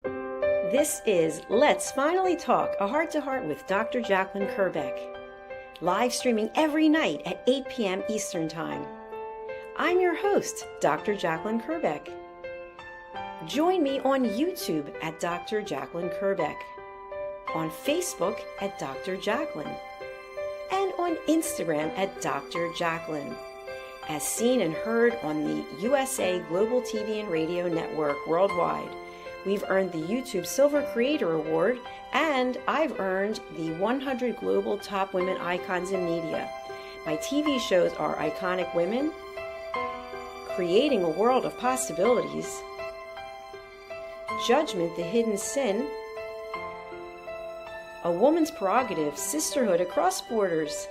This is Let's Finally Talk, a heart-to-heart with Dr. Jacalyn Kerbeck, live streaming every night at 8 p.m. Eastern Time. I'm your host, Dr. Jacalyn Kerbeck. Join me on YouTube at Dr. Jacalyn Kerbeck, on Facebook at Dr. Jacalyn, and on Instagram at Dr. Jacalyn, as seen and heard on the USA Global TV and Radio Network worldwide. We've earned the YouTube Silver Creator Award, and I've earned the 100 Global Top Women Icons in Media. My TV shows are Iconic Women, Creating a World of Possibilities, Judgment, the Hidden Sin, A Woman's Prerogative, Sisterhood Across Borders,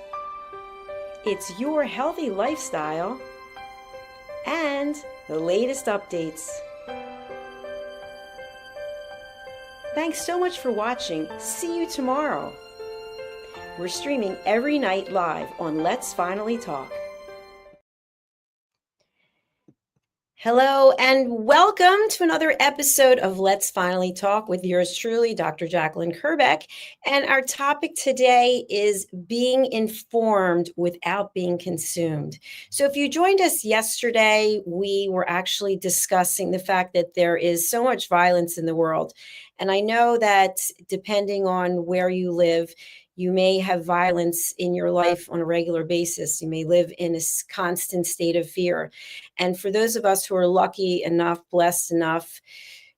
It's Your Healthy Lifestyle, and the latest updates. Thanks so much for watching. See you tomorrow. We're streaming every night live on Let's Finally Talk. Hello and welcome to another episode of Let's Finally Talk with yours truly, Dr. Jacalyn Kerbeck. And our topic today is being informed without being consumed. So if you joined us yesterday, we were actually discussing the fact that there is so much violence in the world. And I know that depending on where you live, you may have violence in your life on a regular basis. You may live in a constant state of fear. And for those of us who are lucky enough, blessed enough,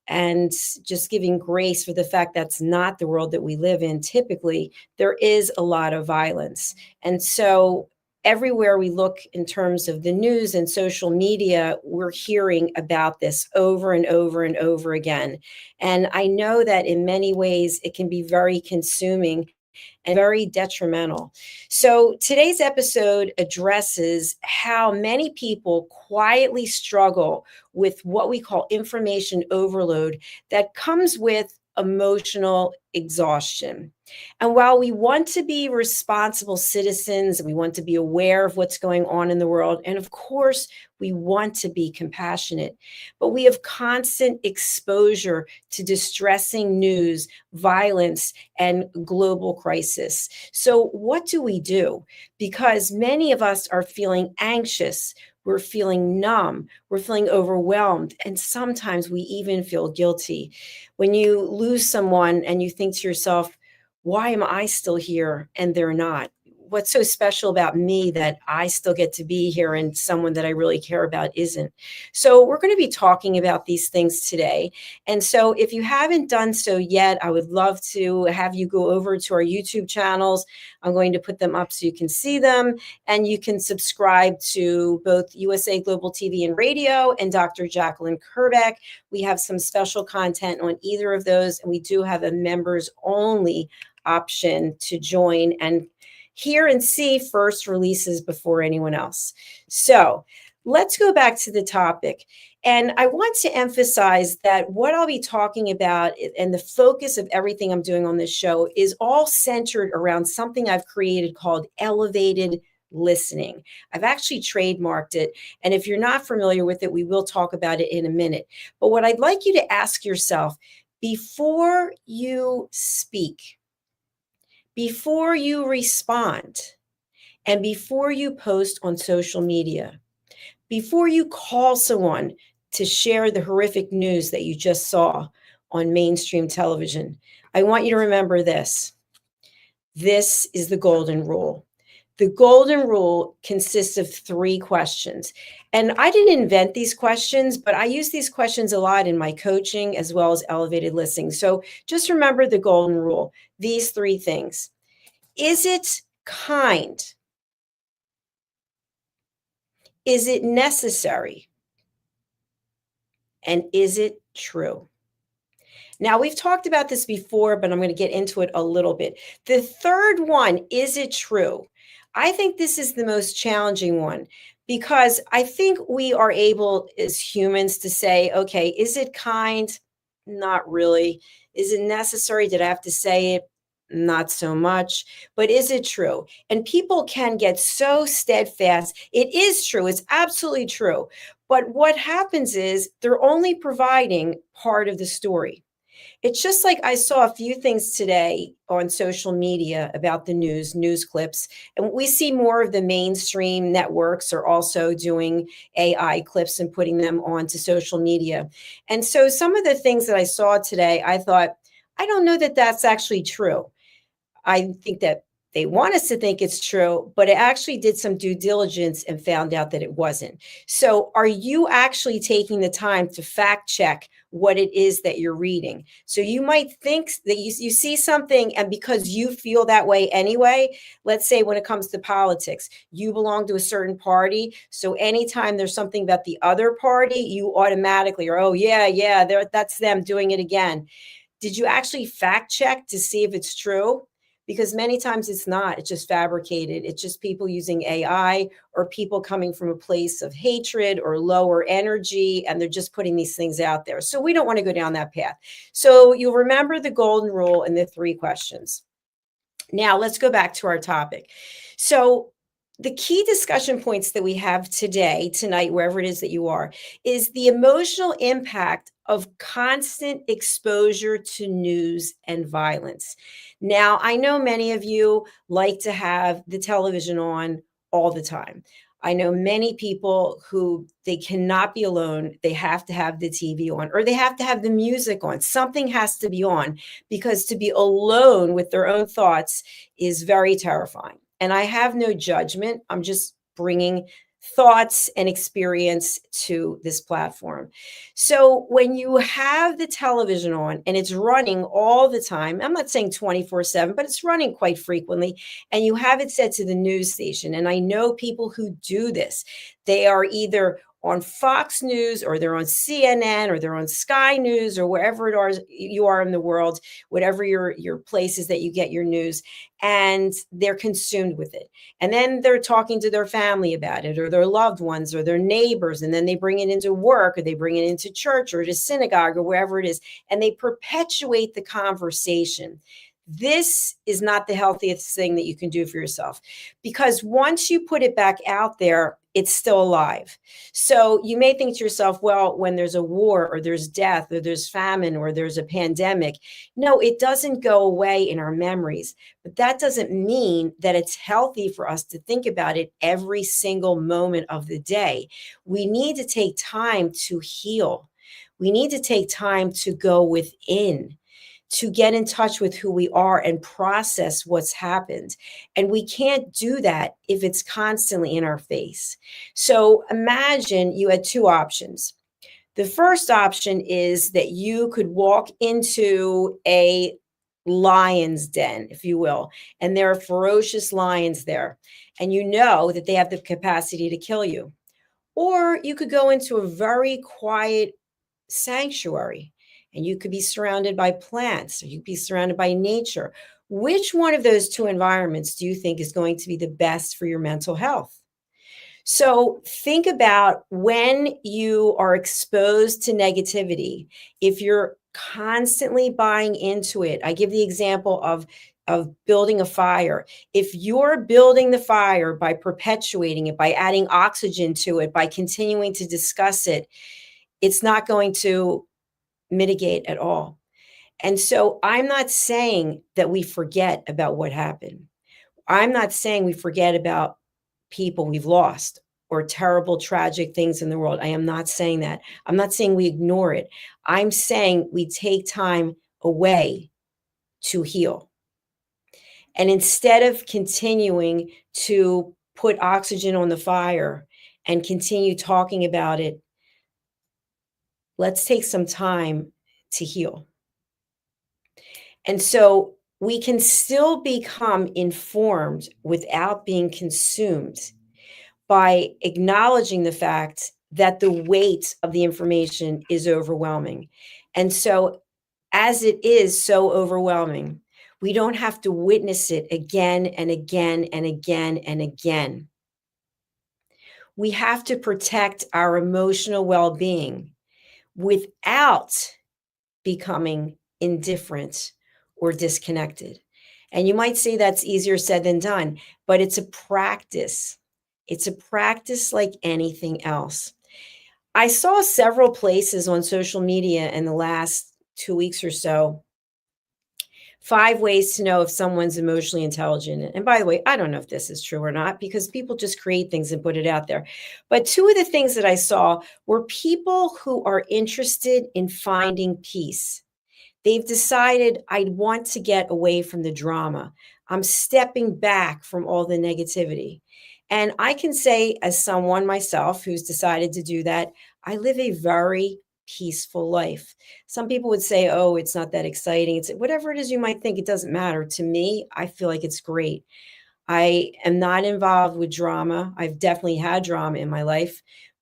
and just giving grace for the fact that's not the world that we live in, typically, there is a lot of violence. And so everywhere we look in terms of the news and social media, we're hearing about this over and over and over again. And I know that in many ways, it can be very consuming and very detrimental. So today's episode addresses how many people quietly struggle with what we call information overload that comes with emotional exhaustion. And while we want to be responsible citizens, we want to be aware of what's going on in the world, and of course, we want to be compassionate, but we have constant exposure to distressing news, violence, and global crisis. So what do we do? Because many of us are feeling anxious, we're feeling numb, we're feeling overwhelmed, and sometimes we even feel guilty. When you lose someone and you think to yourself, why am I still here and they're not? What's so special about me that I still get to be here and someone that I really care about isn't? So we're going to be talking about these things today. And so if you haven't done so yet, I would love to have you go over to our YouTube channels. I'm going to put them up so you can see them, and you can subscribe to both USA Global TV and Radio and Dr. Jacalyn Kerbeck. We have some special content on either of those, and we do have a members only option to join and hear and see first releases before anyone else. So let's go back to the topic. And I want to emphasize that what I'll be talking about and the focus of everything I'm doing on this show is all centered around something I've created called elevated listening. I've actually trademarked it. And if you're not familiar with it, we will talk about it in a minute. But what I'd like you to ask yourself before you speak, before you respond, and before you post on social media, before you call someone to share the horrific news that you just saw on mainstream television, I want you to remember this. This is the golden rule. The golden rule consists of 3 questions. And I didn't invent these questions, but I use these questions a lot in my coaching as well as elevated listening. So just remember the golden rule, these 3 things. Is it kind? Is it necessary? And is it true? Now, we've talked about this before, but I'm going to get into it a little bit. The third one, is it true? I think this is the most challenging one because I think we are able as humans to say, okay, is it kind? Not really. Is it necessary? Did I have to say it? Not so much. But is it true? And people can get so steadfast. It is true. It's absolutely true. But what happens is they're only providing part of the story. It's just like I saw a few things today on social media about the news clips, and we see more of the mainstream networks are also doing AI clips and putting them onto social media. And so some of the things that I saw today, I thought, I don't know that that's actually true. I think that they want us to think it's true, but it actually did some due diligence and found out that it wasn't. So, are you actually taking the time to fact check what it is that you're reading? So, you might think that you see something, and because you feel that way anyway, let's say when it comes to politics, you belong to a certain party. So, anytime there's something about the other party, you automatically are, oh, yeah, yeah, that's them doing it again. Did you actually fact check to see if it's true? Because many times it's not, it's just fabricated. It's just people using AI or people coming from a place of hatred or lower energy, and they're just putting these things out there. So we don't want to go down that path. So you'll remember the golden rule and the three questions. Now, let's go back to our topic. So, the key discussion points that we have today, tonight, wherever it is that you are, is the emotional impact of constant exposure to news and violence. Now, I know many of you like to have the television on all the time. I know many people who they cannot be alone. They have to have the TV on or they have to have the music on. Something has to be on because to be alone with their own thoughts is very terrifying. And I have no judgment. I'm just bringing thoughts and experience to this platform. So when you have the television on and it's running all the time, I'm not saying 24/7, but it's running quite frequently, and you have it set to the news station. And I know people who do this. They are either on Fox News or they're on CNN or they're on Sky News or wherever it is you are in the world, whatever your places that you get your news, and they're consumed with it. And then they're talking to their family about it or their loved ones or their neighbors, and then they bring it into work or they bring it into church or to synagogue or wherever it is, and they perpetuate the conversation. This is not the healthiest thing that you can do for yourself because once you put it back out there, it's still alive. So you may think to yourself, well, when there's a war or there's death or there's famine or there's a pandemic, no, it doesn't go away in our memories. But that doesn't mean that it's healthy for us to think about it every single moment of the day. We need to take time to heal. We need to take time to go within, to get in touch with who we are and process what's happened. And we can't do that if it's constantly in our face. So imagine you had two options. The first option is that you could walk into a lion's den, if you will, and there are ferocious lions there, and you know that they have the capacity to kill you. Or you could go into a very quiet sanctuary and you could be surrounded by plants or you'd be surrounded by nature. Which one of those two environments do you think is going to be the best for your mental health? So think about when you are exposed to negativity, if you're constantly buying into it. I give the example of building a fire. If you're building the fire by perpetuating it, by adding oxygen to it, by continuing to discuss it, it's not going to mitigate at all. And so I'm not saying that we forget about what happened. I'm not saying we forget about people we've lost or terrible, tragic things in the world. I am not saying that. I'm not saying we ignore it. I'm saying we take time away to heal. And instead of continuing to put oxygen on the fire and continue talking about it, let's take some time to heal. And so we can still become informed without being consumed by acknowledging the fact that the weight of the information is overwhelming. And so, as it is so overwhelming, we don't have to witness it again and again and again and again. We have to protect our emotional well being without becoming indifferent or disconnected. And you might say that's easier said than done, but it's a practice. It's a practice like anything else. I saw several places on social media in the last 2 weeks or so, 5 ways to know if someone's emotionally intelligent. And by the way, I don't know if this is true or not because people just create things and put it out there. But two of the things that I saw were people who are interested in finding peace. They've decided I want to get away from the drama. I'm stepping back from all the negativity. And I can say, as someone myself who's decided to do that, I live a very peaceful life. Some people would say, oh, it's not that exciting. It's whatever it is you might think, it doesn't matter. To me, I feel like it's great. I am not involved with drama. I've definitely had drama in my life,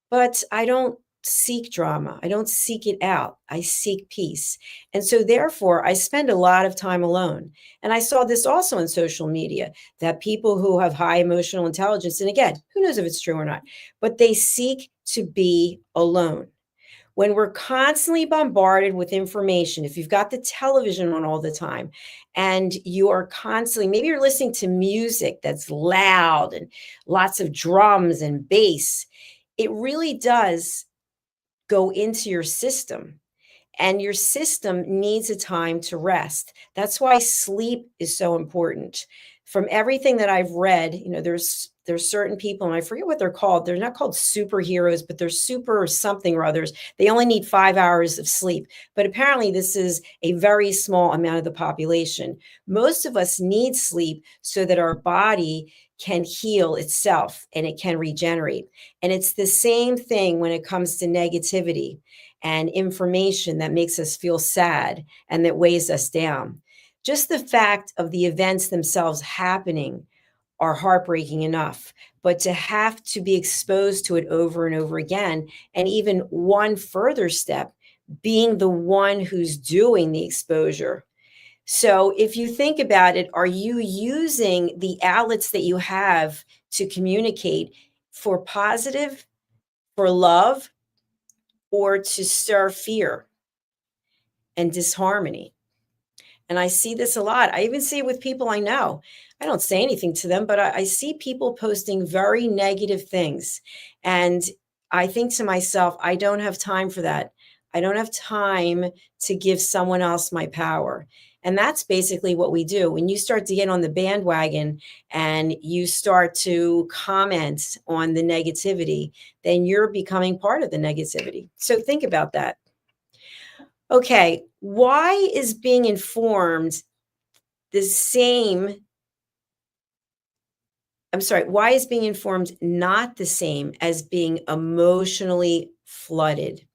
but I don't seek drama. I don't seek it out. I seek peace. And so, therefore, I spend a lot of time alone. And I saw this also on social media that people who have high emotional intelligence, and again, who knows if it's true or not, but they seek to be alone. When we're constantly bombarded with information, if you've got the television on all the time and you are constantly, maybe you're listening to music that's loud and lots of drums and bass, it really does go into your system. And your system needs a time to rest. That's why sleep is so important. From everything that I've read, there's certain people, and I forget what they're called. They're not called superheroes, but they're super something or others. They only need 5 hours of sleep. But apparently, this is a very small amount of the population. Most of us need sleep so that our body can heal itself and it can regenerate. And it's the same thing when it comes to negativity and information that makes us feel sad and that weighs us down. Just the fact of the events themselves happening are heartbreaking enough, but to have to be exposed to it over and over again, and even one further step, being the one who's doing the exposure. So if you think about it, are you using the outlets that you have to communicate for positive, for love, or to stir fear and disharmony? And I see this a lot. I even see it with people I know. I don't say anything to them, but I see people posting very negative things. And I think to myself, I don't have time for that. I don't have time to give someone else my power. And that's basically what we do. When you start to get on the bandwagon and you start to comment on the negativity, then you're becoming part of the negativity. So think about that. Okay, why is being informed the same? I'm sorry, why is being informed not the same as being emotionally flooded?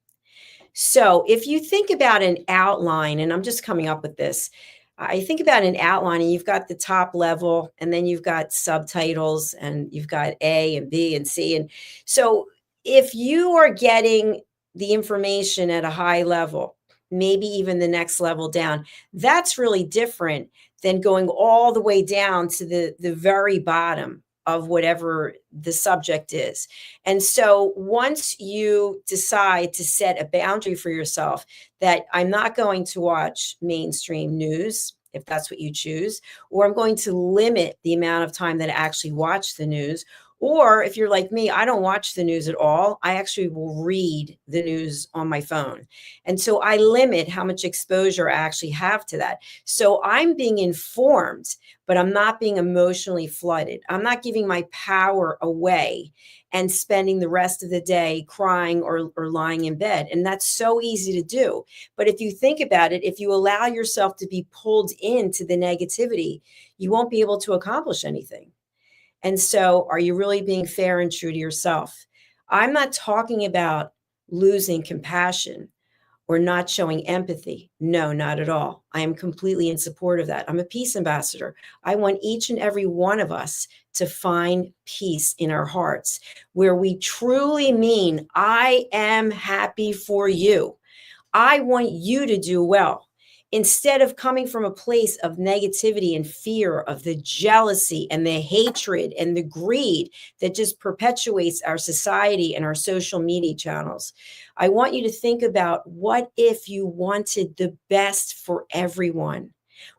So, if you think about an outline, and I'm just coming up with this, I think about an outline, and you've got the top level, and then you've got subtitles, and you've got A and B and C. And so, if you are getting the information at a high level, maybe even the next level down, that's really different than going all the way down to the very bottom of whatever the subject is. And so once you decide to set a boundary for yourself that I'm not going to watch mainstream news, if that's what you choose, or I'm going to limit the amount of time that I actually watch the news. Or if you're like me, I don't watch the news at all. I actually will read the news on my phone. And so I limit how much exposure I actually have to that. So I'm being informed, but I'm not being emotionally flooded. I'm not giving my power away and spending the rest of the day crying or lying in bed. And that's so easy to do. But if you think about it, if you allow yourself to be pulled into the negativity, you won't be able to accomplish anything. And so, are you really being fair and true to yourself? I'm not talking about losing compassion or not showing empathy. No, not at all. I am completely in support of that. I'm a peace ambassador. I want each and every one of us to find peace in our hearts where we truly mean, I am happy for you. I want you to do well. Instead of coming from a place of negativity and fear, of the jealousy and the hatred and the greed that just perpetuates our society and our social media channels. I want you to think about, what if you wanted the best for everyone?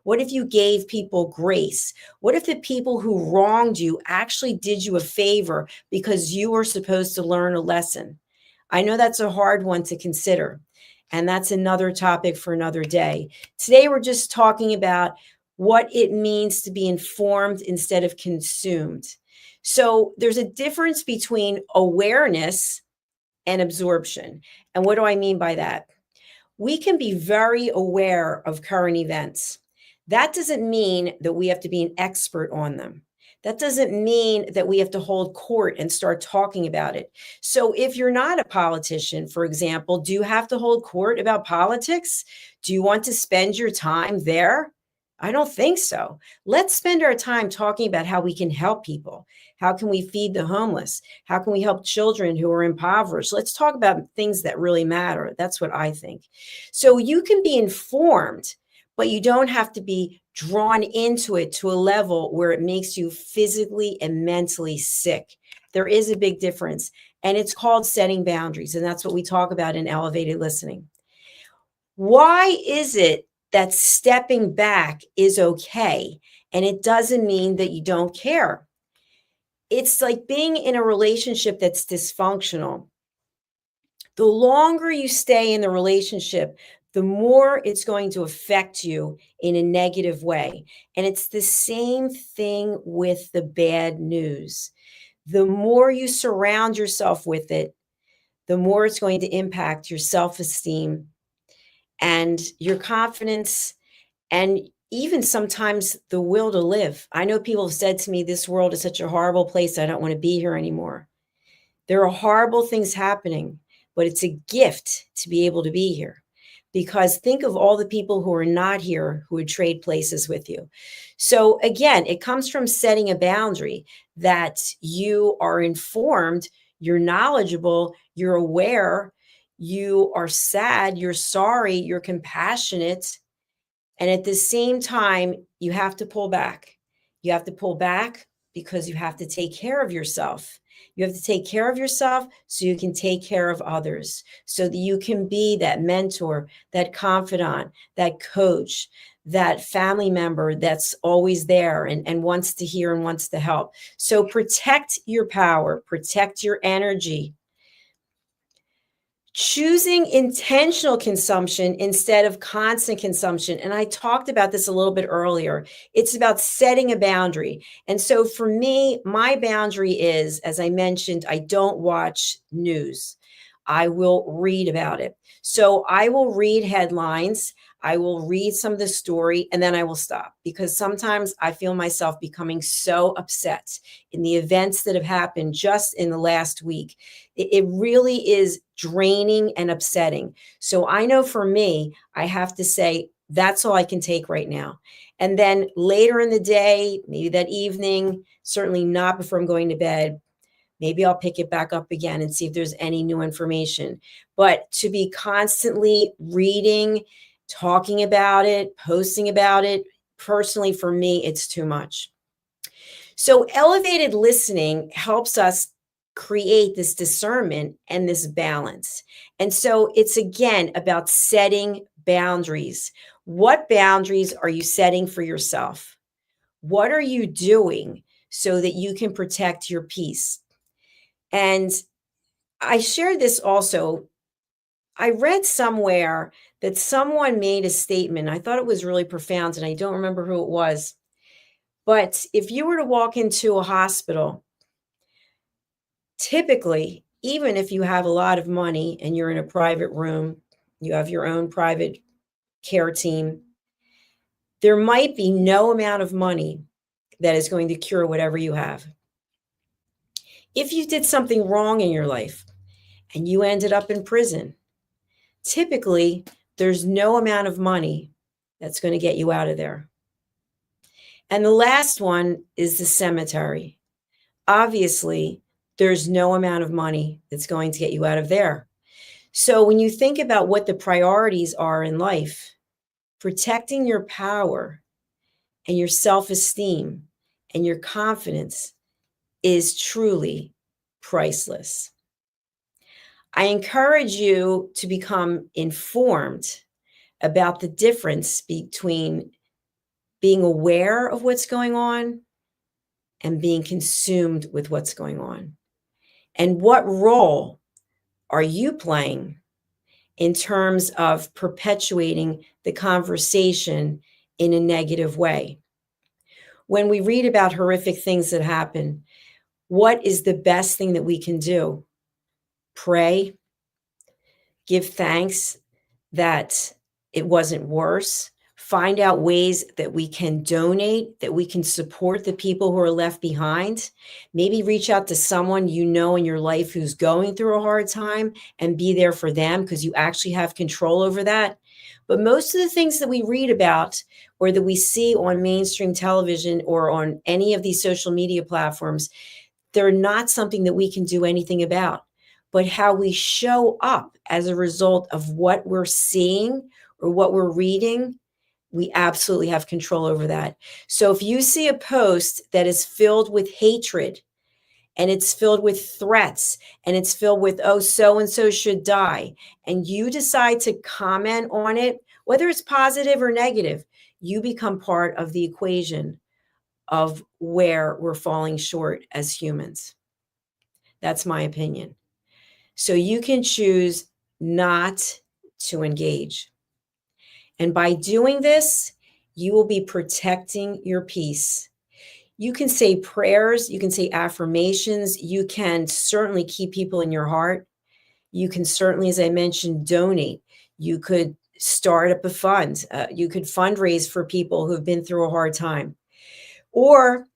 What if you gave people grace? What if the people who wronged you actually did you a favor because you were supposed to learn a lesson? I know that's a hard one to consider. And that's another topic for another day. Today, we're just talking about what it means to be informed instead of consumed. So there's a difference between awareness and absorption. And what do I mean by that? We can be very aware of current events. That doesn't mean that we have to be an expert on them. That doesn't mean that we have to hold court and start talking about it. So, if you're not a politician, for example, do you have to hold court about politics? Do you want to spend your time there? I don't think so. Let's spend our time talking about how we can help people. How can we feed the homeless? How can we help children who are impoverished? Let's talk about things that really matter. That's what I think. So you can be informed, but you don't have to be drawn into it to a level where it makes you physically and mentally sick. There is a big difference, and it's called setting boundaries. And that's what we talk about in elevated listening. Why is it that stepping back is okay? And it doesn't mean that you don't care. It's like being in a relationship that's dysfunctional. The longer you stay in the relationship, the more it's going to affect you in a negative way. And it's the same thing with the bad news. The more you surround yourself with it, the more it's going to impact your self esteem and your confidence, and even sometimes the will to live. I know people have said to me, this world is such a horrible place. I don't want to be here anymore. There are horrible things happening, but it's a gift to be able to be here. Because think of all the people who are not here who would trade places with you. So again, it comes from setting a boundary that you are informed, you're knowledgeable, you're aware, you are sad, you're sorry, you're compassionate. And at the same time, you have to pull back. You have to pull back because you have to take care of yourself. You have to take care of yourself so you can take care of others, so that you can be that mentor, that confidant, that coach, that family member that's always there and wants to hear and wants to help. So protect your power, protect your energy. Choosing intentional consumption instead of constant consumption. And I talked about this a little bit earlier. It's about setting a boundary. And so for me, my boundary is, as I mentioned, I don't watch news. I will read about it. So I will read headlines. I will read some of the story and then I will stop, because sometimes I feel myself becoming so upset in the events that have happened just in the last week. It really is draining and upsetting. So I know for me, I have to say, that's all I can take right now. And then later in the day, maybe that evening, certainly not before I'm going to bed, maybe I'll pick it back up again and see if there's any new information. But to be constantly reading, talking about it, posting about it, personally for me, it's too much. So elevated listening helps us create this discernment and this balance. And so it's again about setting boundaries. What boundaries are you setting for yourself? What are you doing so that you can protect your peace? And I shared this also. I read somewhere that someone made a statement. I thought it was really profound, and I don't remember who it was. But if you were to walk into a hospital, typically, even if you have a lot of money and you're in a private room, you have your own private care team, there might be no amount of money that is going to cure whatever you have. If you did something wrong in your life and you ended up in prison, typically there's no amount of money that's going to get you out of there. And the last one is the cemetery. Obviously, there's no amount of money that's going to get you out of there. So when you think about what the priorities are in life, protecting your power and your self-esteem and your confidence is truly priceless. I encourage you to become informed about the difference between being aware of what's going on and being consumed with what's going on. And what role are you playing in terms of perpetuating the conversation in a negative way. When we read about horrific things that happen, what is the best thing that we can do? Pray, give thanks that it wasn't worse, find out ways that we can donate, that we can support the people who are left behind. Maybe reach out to someone you know in your life who's going through a hard time and be there for them, because you actually have control over that. But most of the things that we read about or that we see on mainstream television or on any of these social media platforms, they're not something that we can do anything about. But how we show up as a result of what we're seeing or what we're reading, we absolutely have control over that. So if you see a post that is filled with hatred, and it's filled with threats, and it's filled with, oh, so-and-so should die, and you decide to comment on it, whether it's positive or negative, you become part of the equation of where we're falling short as humans. That's my opinion. So you can choose not to engage. And by doing this, you will be protecting your peace. You can say prayers, you can say affirmations, you can certainly keep people in your heart. You can certainly, as I mentioned, donate. You could start up a fund. You could fundraise for people who've been through a hard time. Or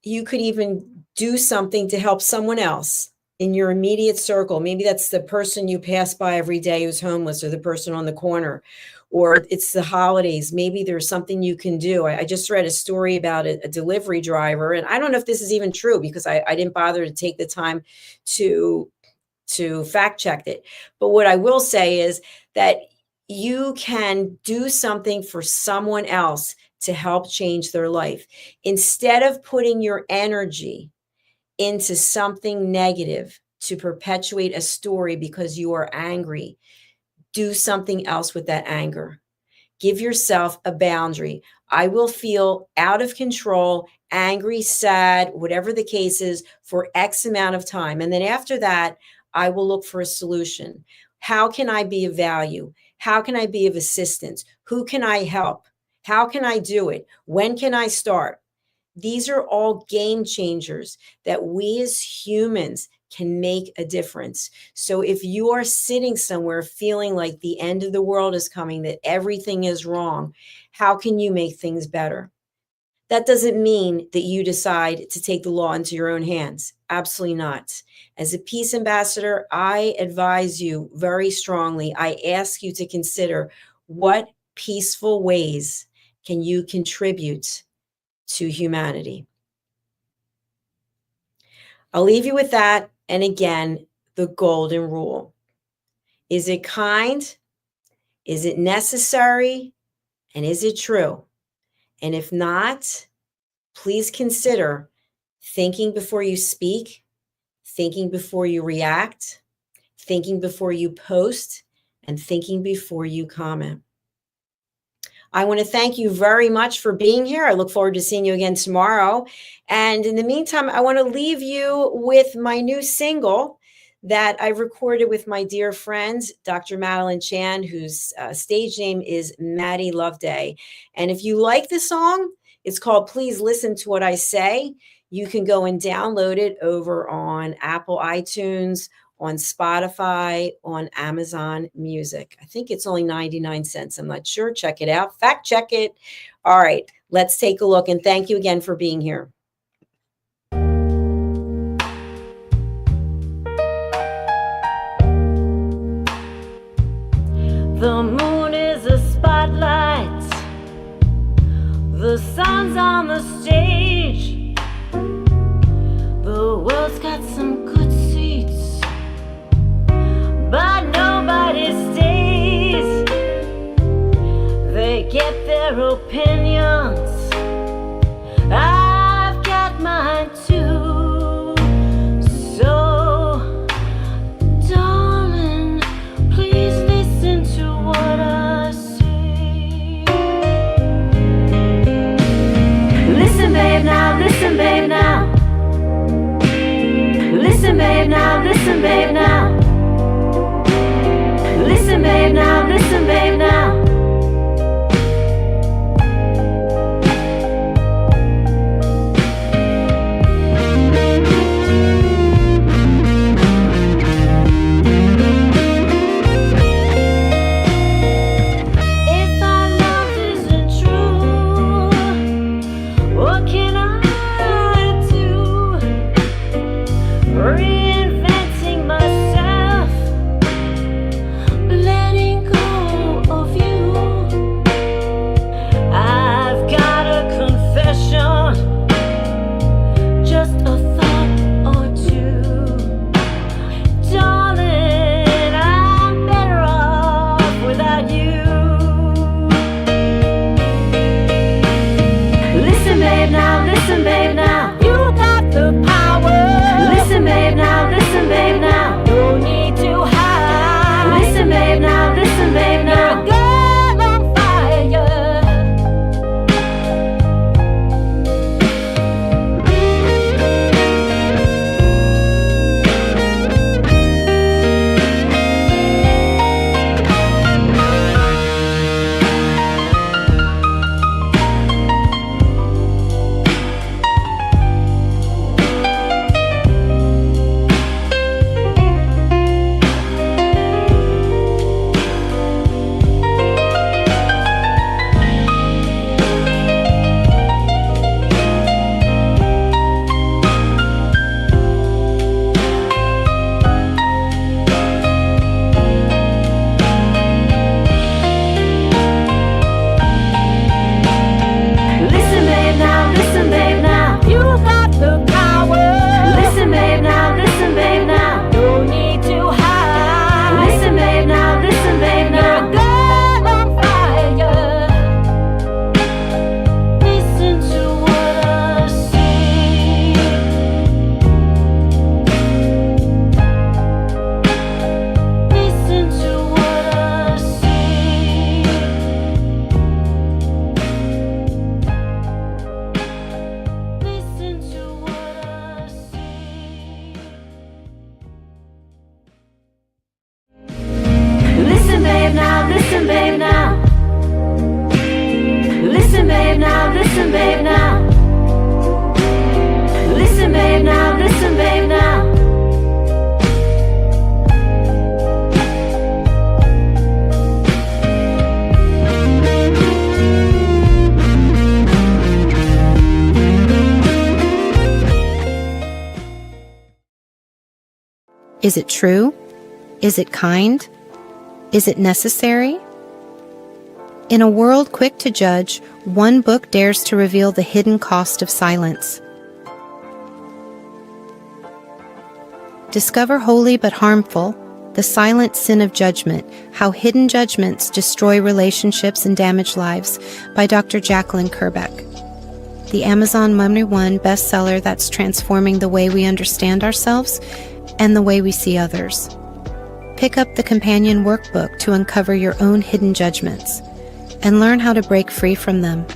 you could even do something to help someone else in your immediate circle. Maybe that's the person you pass by every day who's homeless, or the person on the corner, or it's the holidays. Maybe there's something you can do. I just read a story about a delivery driver, and I don't know if this is even true because I didn't bother to take the time to fact check it. But what I will say is that you can do something for someone else to help change their life. Instead of putting your energy into something negative to perpetuate a story because you are angry, do something else with that anger. Give yourself a boundary. I will feel out of control, angry, sad, whatever the case is, for X amount of time. And then after that, I will look for a solution. How can I be of value? How can I be of assistance? Who can I help? How can I do it? When can I start? These are all game changers that we as humans can make a difference. So if you are sitting somewhere feeling like the end of the world is coming, that everything is wrong, how can you make things better? That doesn't mean that you decide to take the law into your own hands. Absolutely not. As a peace ambassador, I advise you very strongly. I ask you to consider, what peaceful ways can you contribute to humanity? I'll leave you with that. And again, the golden rule. Is it kind? Is it necessary? And is it true? And if not, please consider thinking before you speak, thinking before you react, thinking before you post, and thinking before you comment. I want to thank you very much for being here. I look forward to seeing you again tomorrow. And in the meantime, I want to leave you with my new single that I recorded with my dear friend, Dr. Madeline Chan, whose stage name is Maddie Loveday. And if you like the song, it's called Please Listen to What I Say. You can go and download it over on Apple iTunes, on Spotify, on Amazon Music. I think it's only 99 cents. I'm not sure. Check it out. Fact check it. All right, let's take a look. And thank you again for being here. The moon is a spotlight. The sun's on the stage. The world's got some good seats, but nobody stays. They get their opinions. I've got mine too. So, darling, please listen to what I say. Listen, babe, now, listen, babe, now. Listen, babe, now, listen, babe, now. Listen, babe, now. Listen, babe, now. If our love isn't true, what can I do? Reinventing myself, letting go of you. I've got a confession, just a thought or two. Darling, I'm better off without you. Listen, babe, now. Listen, babe, now. You got the power. Listen, babe, now. Listen, babe, now. No need to hide. Listen, babe, now. Listen, babe, now. Girl on fire. Listen, babe, now. Listen, babe, now. You got the power. Listen, babe, now. Listen, babe, now. No need to hide. Listen, babe, now. Listen, babe, now. Girl on fire. Listen to what I say. Listen to what I say. Listen to what I say. Listen, babe, now. Listen, babe, now. Listen, babe, now. Listen, babe, now. Listen, babe, now. Listen, babe, now. Is it true? Is it kind? Is it necessary? In a world quick to judge, one book dares to reveal the hidden cost of silence. Discover Holy but Harmful, The Silent Sin of Judgment, How Hidden Judgments Destroy Relationships and Damage Lives by Dr. Jacalyn Kerbeck. The Amazon #1 bestseller that's transforming the way we understand ourselves and the way we see others. Pick up the companion workbook to uncover your own hidden judgments and learn how to break free from them.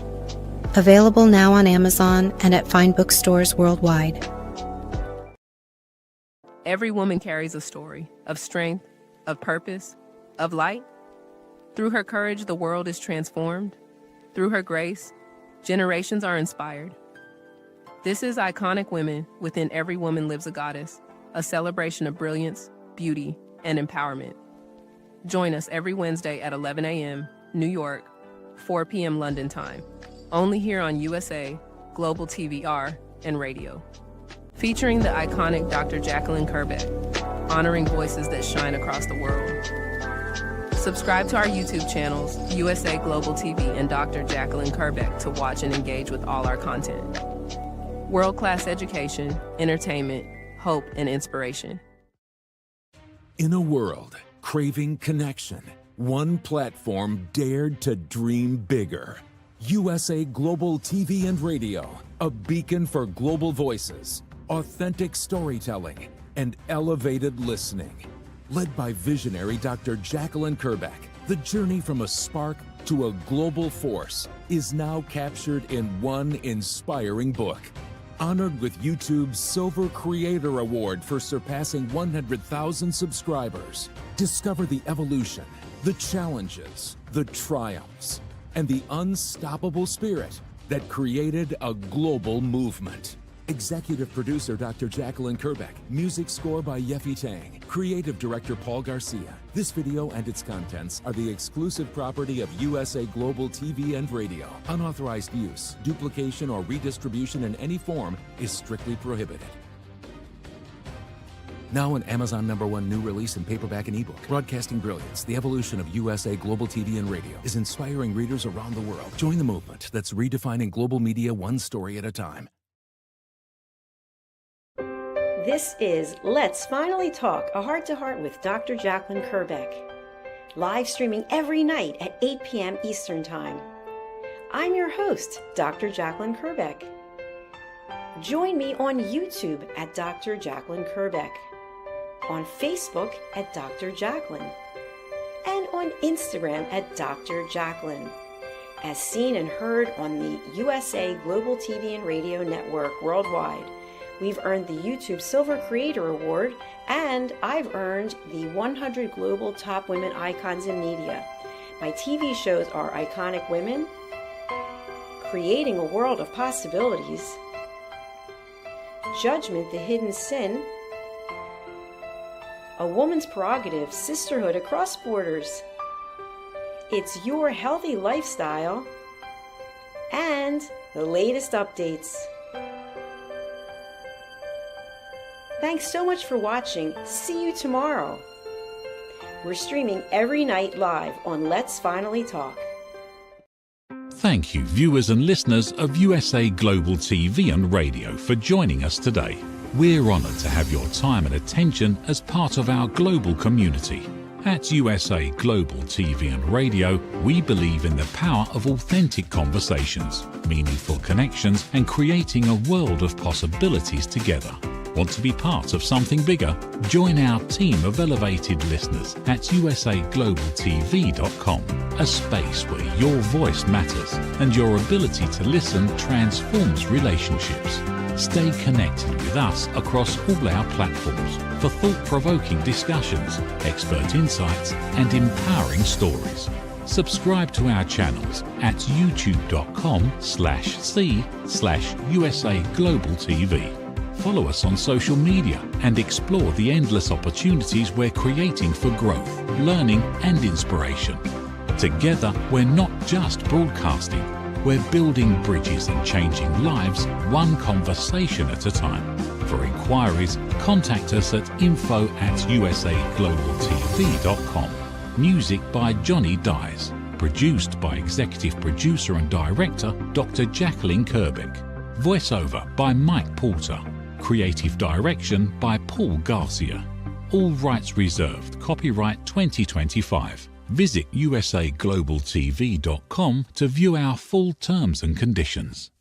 Available now on Amazon and at fine bookstores worldwide. Every woman carries a story of strength, of purpose, of light. Through her courage, the world is transformed. Through her grace, generations are inspired. This is Iconic Women. Within Every Woman Lives a Goddess, a celebration of brilliance, beauty, and empowerment. Join us every Wednesday at 11 a.m. New York, 4 p.m. London time. Only here on USA, Global TVR, and radio. Featuring the iconic Dr. Jacalyn Kerbeck, honoring voices that shine across the world. Subscribe to our YouTube channels, USA Global TV and Dr. Jacalyn Kerbeck, to watch and engage with all our content. World-class education, entertainment, hope, and inspiration. In a world craving connection, one platform dared to dream bigger. USA Global TV and Radio, a beacon for global voices, authentic storytelling, and elevated listening. Led by visionary Dr. Jacalyn Kerbeck, the journey from a spark to a global force is now captured in one inspiring book. Honored with YouTube's Silver Creator Award for surpassing 100,000 subscribers. Discover the evolution, the challenges, the triumphs, and the unstoppable spirit that created a global movement. Executive producer Dr. Jacalyn Kerbeck, music score by Yeffy Tang, creative director Paul Garcia. This video and its contents are the exclusive property of USA Global TV and Radio. Unauthorized use, duplication, or redistribution in any form is strictly prohibited. Now an Amazon #1 new release in paperback and ebook. Broadcasting Brilliance, the evolution of USA Global TV and Radio, is inspiring readers around the world. Join the movement that's redefining global media one story at a time. This is Let's Finally Talk, a heart-to-heart with Dr. Jacalyn Kerbeck. Live streaming every night at 8 p.m. Eastern Time. I'm your host, Dr. Jacalyn Kerbeck. Join me on YouTube at Dr. Jacalyn Kerbeck, on Facebook at Dr. Jacalyn, and on Instagram at Dr. Jacalyn, as seen and heard on the USA Global TV and Radio Network worldwide. We've earned the YouTube Silver Creator Award, and I've earned the 100 Global Top Women Icons in Media. My TV shows are Iconic Women, Creating a World of Possibilities, Judgment, the Hidden Sin, A Woman's Prerogative, Sisterhood Across Borders, It's Your Healthy Lifestyle, and the latest updates. Thanks so much for watching. See you tomorrow. We're streaming every night live on Let's Finally Talk. Thank you, viewers and listeners of USA Global TV and Radio, for joining us today. We're honoured to have your time and attention as part of our global community. At USA Global TV and Radio, we believe in the power of authentic conversations, meaningful connections, and creating a world of possibilities together. Want to be part of something bigger? Join our team of elevated listeners at usaglobaltv.com, a space where your voice matters and your ability to listen transforms relationships. Stay connected with us across all our platforms for thought-provoking discussions, expert insights, and empowering stories. Subscribe to our channels at youtube.com/c/USAGlobalTV. Follow us on social media and explore the endless opportunities we're creating for growth, learning, and inspiration. Together, we're not just broadcasting, we're building bridges and changing lives one conversation at a time. For inquiries, contact us at info@usaglobaltv.com. Music by Johnny Dies. Produced by Executive Producer and Director Dr. Jacalyn Kerbeck. Voiceover by Mike Porter. Creative direction by Paul Garcia. All rights reserved. Copyright 2025. Visit usaglobaltv.com to view our full terms and conditions.